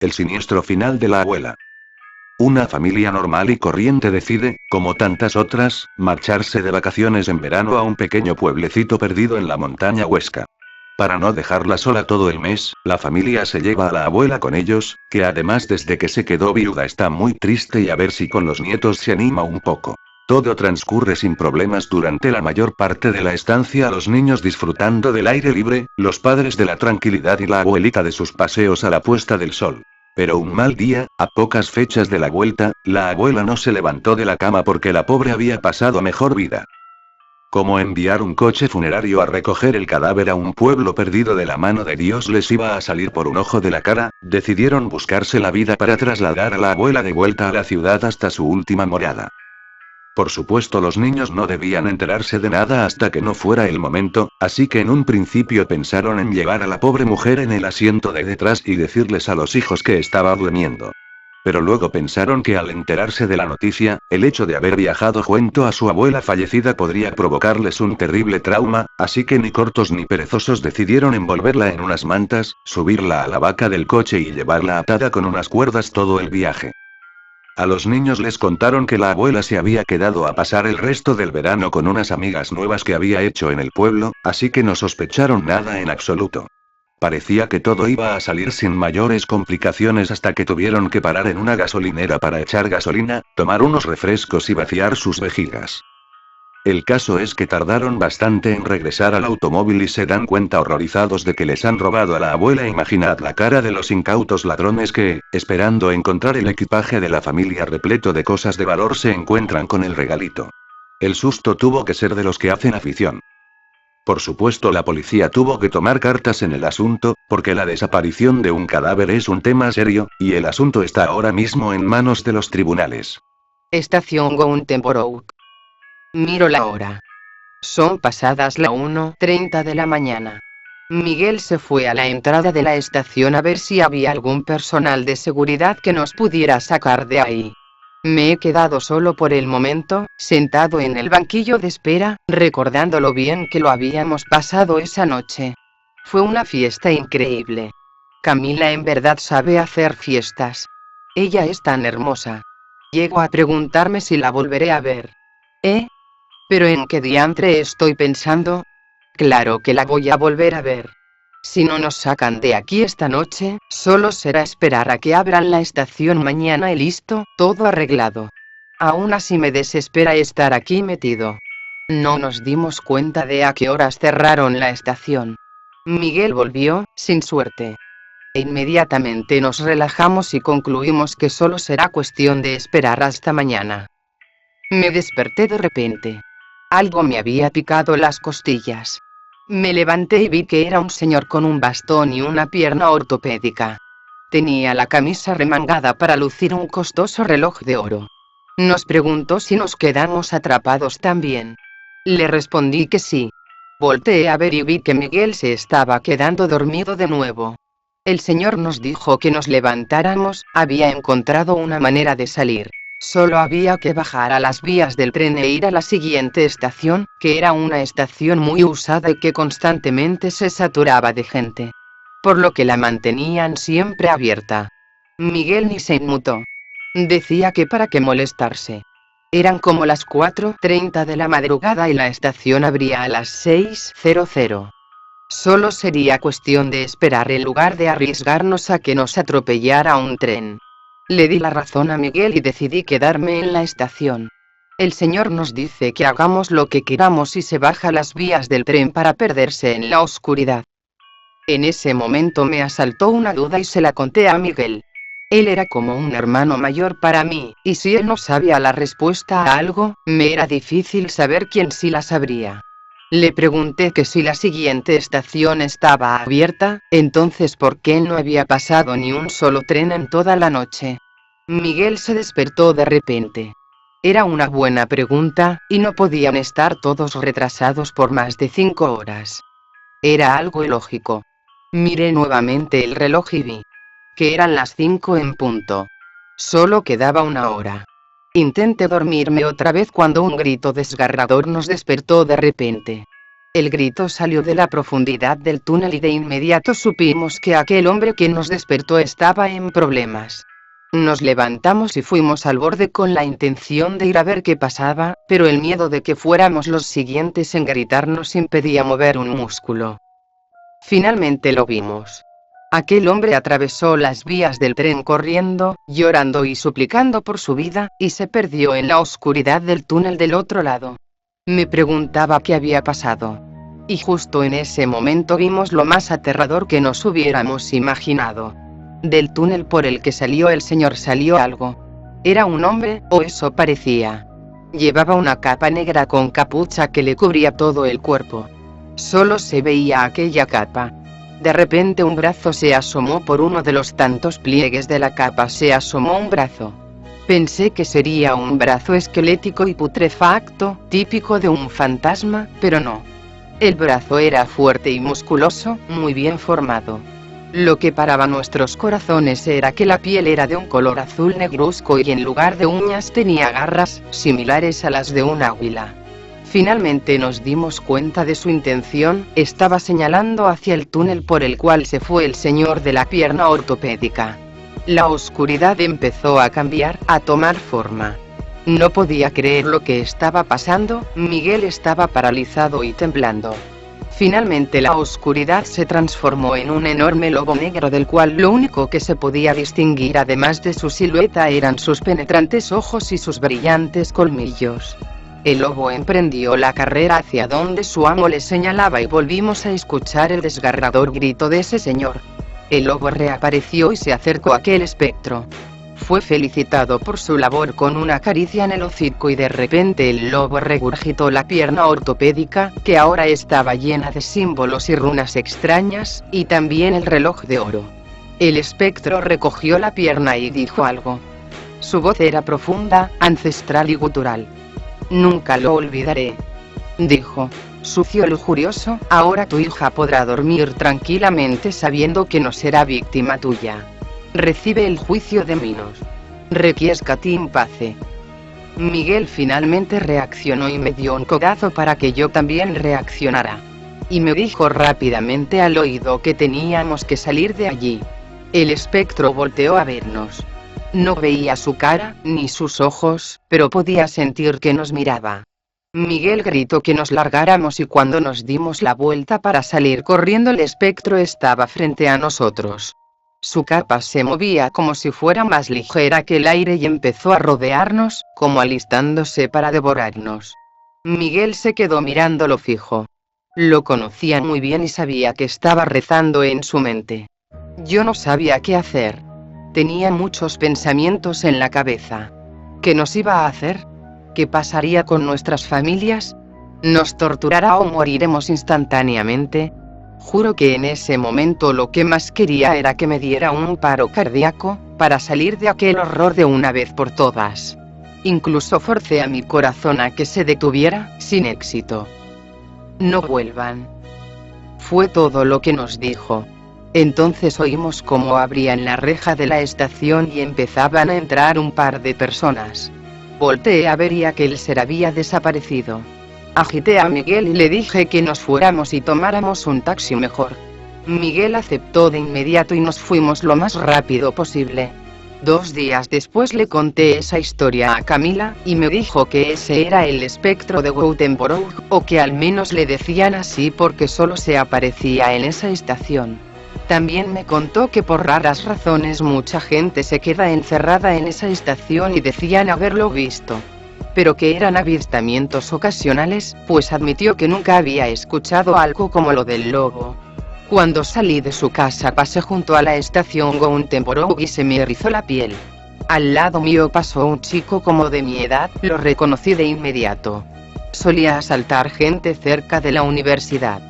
El siniestro final de la abuela. Una familia normal y corriente decide, como tantas otras, marcharse de vacaciones en verano a un pequeño pueblecito perdido en la montaña Huesca. Para no dejarla sola todo el mes, la familia se lleva a la abuela con ellos, que además desde que se quedó viuda está muy triste y a ver si con los nietos se anima un poco. Todo transcurre sin problemas durante la mayor parte de la estancia, los niños disfrutando del aire libre, los padres de la tranquilidad y la abuelita de sus paseos a la puesta del sol. Pero un mal día, a pocas fechas de la vuelta, la abuela no se levantó de la cama porque la pobre había pasado a mejor vida. Como enviar un coche funerario a recoger el cadáver a un pueblo perdido de la mano de Dios les iba a salir por un ojo de la cara, decidieron buscarse la vida para trasladar a la abuela de vuelta a la ciudad hasta su última morada. Por supuesto, los niños no debían enterarse de nada hasta que no fuera el momento, así que en un principio pensaron en llevar a la pobre mujer en el asiento de detrás y decirles a los hijos que estaba durmiendo. Pero luego pensaron que al enterarse de la noticia, el hecho de haber viajado junto a su abuela fallecida podría provocarles un terrible trauma, así que ni cortos ni perezosos decidieron envolverla en unas mantas, subirla a la vaca del coche y llevarla atada con unas cuerdas todo el viaje. A los niños les contaron que la abuela se había quedado a pasar el resto del verano con unas amigas nuevas que había hecho en el pueblo, así que no sospecharon nada en absoluto. Parecía que todo iba a salir sin mayores complicaciones hasta que tuvieron que parar en una gasolinera para echar gasolina, tomar unos refrescos y vaciar sus vejigas. El caso es que tardaron bastante en regresar al automóvil y se dan cuenta horrorizados de que les han robado a la abuela. Imaginad la cara de los incautos ladrones que, esperando encontrar el equipaje de la familia repleto de cosas de valor, se encuentran con el regalito. El susto tuvo que ser de los que hacen afición. Por supuesto, la policía tuvo que tomar cartas en el asunto, porque la desaparición de un cadáver es un tema serio, y el asunto está ahora mismo en manos de los tribunales. Estación Goutemporou. Miro la hora. Son pasadas la 1:30 de la mañana. Miguel se fue a la entrada de la estación a ver si había algún personal de seguridad que nos pudiera sacar de ahí. Me he quedado solo por el momento, sentado en el banquillo de espera, recordando lo bien que lo habíamos pasado esa noche. Fue una fiesta increíble. Camila en verdad sabe hacer fiestas. Ella es tan hermosa. Llego a preguntarme si la volveré a ver. ¿Pero en qué diantre estoy pensando? Claro que la voy a volver a ver. Si no nos sacan de aquí esta noche, solo será esperar a que abran la estación mañana y listo, todo arreglado. Aún así me desespera estar aquí metido. No nos dimos cuenta de a qué horas cerraron la estación. Miguel volvió, sin suerte. Inmediatamente nos relajamos y concluimos que solo será cuestión de esperar hasta mañana. Me desperté de repente. Algo me había picado las costillas. Me levanté y vi que era un señor con un bastón y una pierna ortopédica. Tenía la camisa remangada para lucir un costoso reloj de oro. Nos preguntó si nos quedamos atrapados también. Le respondí que sí. Volteé a ver y vi que Miguel se estaba quedando dormido de nuevo. El señor nos dijo que nos levantáramos, había encontrado una manera de salir. Solo había que bajar a las vías del tren e ir a la siguiente estación, que era una estación muy usada y que constantemente se saturaba de gente. Por lo que la mantenían siempre abierta. Miguel ni se inmutó. Decía que para qué molestarse. Eran como las 4:30 de la madrugada y la estación abría a las 6:00. Solo sería cuestión de esperar en lugar de arriesgarnos a que nos atropellara un tren. Le di la razón a Miguel y decidí quedarme en la estación. El señor nos dice que hagamos lo que queramos y se baja las vías del tren para perderse en la oscuridad. En ese momento me asaltó una duda y se la conté a Miguel. Él era como un hermano mayor para mí, y si él no sabía la respuesta a algo, me era difícil saber quién sí la sabría. Le pregunté que si la siguiente estación estaba abierta, entonces ¿por qué no había pasado ni un solo tren en toda la noche? Miguel se despertó de repente. Era una buena pregunta, y no podían estar todos retrasados por más de 5 horas. Era algo ilógico. Miré nuevamente el reloj y vi que eran las 5 en punto. Solo quedaba una hora. Intenté dormirme otra vez cuando un grito desgarrador nos despertó de repente. El grito salió de la profundidad del túnel y de inmediato supimos que aquel hombre que nos despertó estaba en problemas. Nos levantamos y fuimos al borde con la intención de ir a ver qué pasaba, pero el miedo de que fuéramos los siguientes en gritar nos impedía mover un músculo. Finalmente lo vimos. Aquel hombre atravesó las vías del tren corriendo, llorando y suplicando por su vida, y se perdió en la oscuridad del túnel del otro lado. Me preguntaba qué había pasado. Y justo en ese momento vimos lo más aterrador que nos hubiéramos imaginado. Del túnel por el que salió el señor salió algo. Era un hombre, o eso parecía. Llevaba una capa negra con capucha que le cubría todo el cuerpo. Solo se veía aquella capa. De repente un brazo se asomó por uno de los tantos pliegues de la capa, se asomó un brazo. Pensé que sería un brazo esquelético y putrefacto, típico de un fantasma, pero no. El brazo era fuerte y musculoso, muy bien formado. Lo que paraba nuestros corazones era que la piel era de un color azul negruzco y en lugar de uñas tenía garras, similares a las de un águila. Finalmente nos dimos cuenta de su intención, estaba señalando hacia el túnel por el cual se fue el señor de la pierna ortopédica. La oscuridad empezó a cambiar, a tomar forma. No podía creer lo que estaba pasando, Miguel estaba paralizado y temblando. Finalmente la oscuridad se transformó en un enorme lobo negro del cual lo único que se podía distinguir además de su silueta eran sus penetrantes ojos y sus brillantes colmillos. El lobo emprendió la carrera hacia donde su amo le señalaba y volvimos a escuchar el desgarrador grito de ese señor. El lobo reapareció y se acercó a aquel espectro. Fue felicitado por su labor con una caricia en el hocico y de repente el lobo regurgitó la pierna ortopédica, que ahora estaba llena de símbolos y runas extrañas, y también el reloj de oro. El espectro recogió la pierna y dijo algo. Su voz era profunda, ancestral y gutural. Nunca lo olvidaré. Dijo. Sucio lujurioso, ahora tu hija podrá dormir tranquilamente sabiendo que no será víctima tuya. Recibe el juicio de Minos. Requiescat in pace. Miguel finalmente reaccionó y me dio un codazo para que yo también reaccionara. Y me dijo rápidamente al oído que teníamos que salir de allí. El espectro volteó a vernos. No veía su cara, ni sus ojos, pero podía sentir que nos miraba. Miguel gritó que nos largáramos y cuando nos dimos la vuelta para salir corriendo el espectro estaba frente a nosotros. Su capa se movía como si fuera más ligera que el aire y empezó a rodearnos, como alistándose para devorarnos. Miguel se quedó mirándolo fijo. Lo conocía muy bien y sabía que estaba rezando en su mente. Yo no sabía qué hacer. Tenía muchos pensamientos en la cabeza. ¿Qué nos iba a hacer? ¿Qué pasaría con nuestras familias? ¿Nos torturará o moriremos instantáneamente? Juro que en ese momento lo que más quería era que me diera un paro cardíaco, para salir de aquel horror de una vez por todas. Incluso forcé a mi corazón a que se detuviera, sin éxito. No vuelvan. Fue todo lo que nos dijo. Entonces oímos cómo abrían la reja de la estación y empezaban a entrar un par de personas. Volteé a ver y aquel ser había desaparecido. Agité a Miguel y le dije que nos fuéramos y tomáramos un taxi mejor. Miguel aceptó de inmediato y nos fuimos lo más rápido posible. 2 días después le conté esa historia a Camila, y me dijo que ese era el espectro de Woutenborough, o que al menos le decían así porque solo se aparecía en esa estación. También me contó que por raras razones mucha gente se queda encerrada en esa estación y decían haberlo visto. Pero que eran avistamientos ocasionales, pues admitió que nunca había escuchado algo como lo del lobo. Cuando salí de su casa pasé junto a la estación Woutenborough y se me erizó la piel. Al lado mío pasó un chico como de mi edad, lo reconocí de inmediato. Solía asaltar gente cerca de la universidad.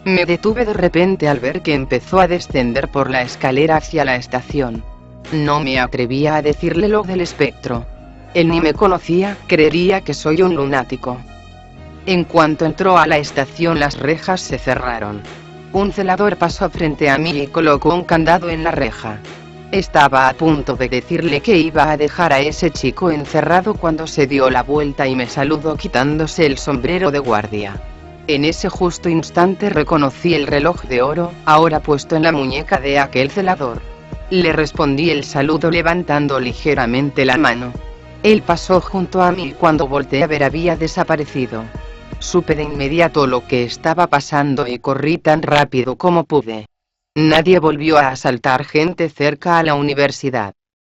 Me detuve de repente al ver que empezó a descender por la escalera hacia la estación. No me atrevía a decirle lo del espectro. Él ni me conocía, creería que soy un lunático. En cuanto entró a la estación las rejas se cerraron. Un celador pasó frente a mí y colocó un candado en la reja. Estaba a punto de decirle que iba a dejar a ese chico encerrado cuando se dio la vuelta y me saludó quitándose el sombrero de guardia. En ese justo instante reconocí el reloj de oro, ahora puesto en la muñeca de aquel celador. Le respondí el saludo levantando ligeramente la mano. Él pasó junto a mí y cuando volteé a ver había desaparecido. Supe de inmediato lo que estaba pasando y corrí tan rápido como pude. Nadie volvió a asaltar gente cerca a la universidad.